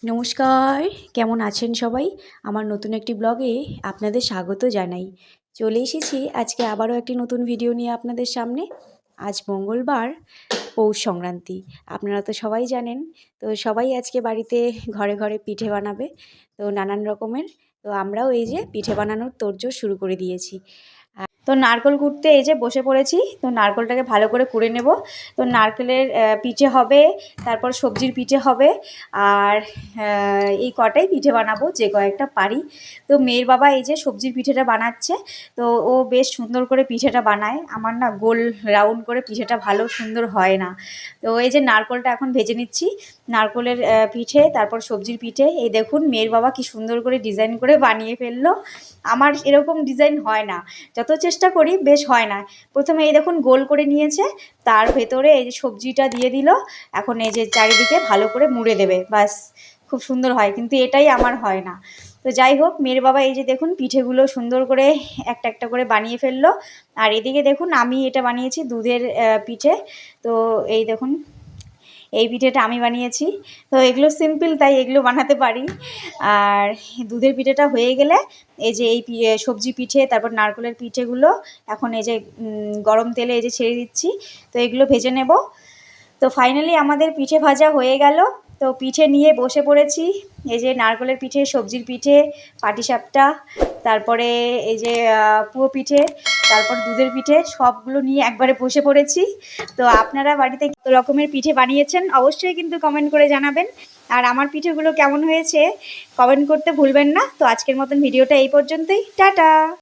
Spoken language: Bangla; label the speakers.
Speaker 1: নমস্কার, কেমন আছেন সবাই? আমার নতুন একটি ব্লগে আপনাদের স্বাগত জানাই। চলে এসেছি আজকে আবারও একটি নতুন ভিডিও নিয়ে আপনাদের সামনে। আজ মঙ্গলবার, পৌষ সংক্রান্তি। আপনারা তো সবাই জানেন। তো সবাই আজকে বাড়িতে ঘরে ঘরে পিঠে বানাবে। তো নানান রকমের। তো আমরাও এই যে পিঠে বানানোর তোড়জোড় শুরু করে দিয়েছি। তো নারকেল কুড়তে এই যে বসে পড়েছি। তো নারকেলটাকে ভালো করে কুড়ে নেব। তো নারকেলের পিঠে হবে, তারপর সবজির পিঠে হবে, আর এই কটাই পিঠে বানাবো, যে কয়েকটা পারি। তো মেয়ের বাবা এই যে সবজির পিঠেটা বানাচ্ছে। তো ও বেশ সুন্দর করে পিঠেটা বানায়। আমার না গোল রাউন্ড করে পিঠেটা ভালো সুন্দর হয় না। তো এই যে নারকেলটা এখন ভেজে নিচ্ছি। নারকেলের পিঠে, তারপর সবজির পিঠে। এই দেখুন মেয়ের বাবা কি সুন্দর করে ডিজাইন করে বানিয়ে ফেললো। আমার এরকম ডিজাইন হয় না, যত চেষ্টা করি বেশ হয় না। প্রথমে এই দেখুন গোল করে নিয়েছে, তার ভেতরে এই যে সবজিটা দিয়ে দিল। এখন এই যে চারিদিকে ভালো করে মুড়ে দেবে, বাস খুব সুন্দর হয়, কিন্তু এটাই আমার হয় না। তো যাই হোক, মেয়ের বাবা এই যে দেখুন পিঠেগুলো সুন্দর করে একটা একটা করে বানিয়ে ফেললো। আর এদিকে দেখুন আমি এটা বানিয়েছি দুধের পিঠে। তো এই দেখুন এই পিঠেটা আমি বানিয়েছি। তো এগুলো সিম্পল, তাই এগুলো বানাতে পারি। আর দুধের পিঠেটা হয়ে গেলে এই যে এই সবজি পিঠে, তারপর নারকেলের পিঠেগুলো এখন এই যে গরম তেলে এই যে ছেড়ে দিচ্ছি। তো এগুলো ভেজে নেব। তো ফাইনালি আমাদের পিঠে ভাজা হয়ে গেল। তো পিঠে নিয়ে বসে পড়েছি। এই যে নারকেলের পিঠে, সবজির পিঠে, পাটিসাপটা, তারপরে এই যে পুয়ো পিঠে, তারপর দুধের পিঠে, সবগুলো নিয়ে একবারে বসে পড়েছি। তো আপনারা বাড়িতে কত রকমের পিঠে বানিয়েছেন অবশ্যই কিন্তু কমেন্ট করে জানাবেন। আর আমার পিঠেগুলো কেমন হয়েছে কমেন্ট করতে ভুলবেন না। তো আজকের মতন ভিডিওটা এই পর্যন্তই। টাটা।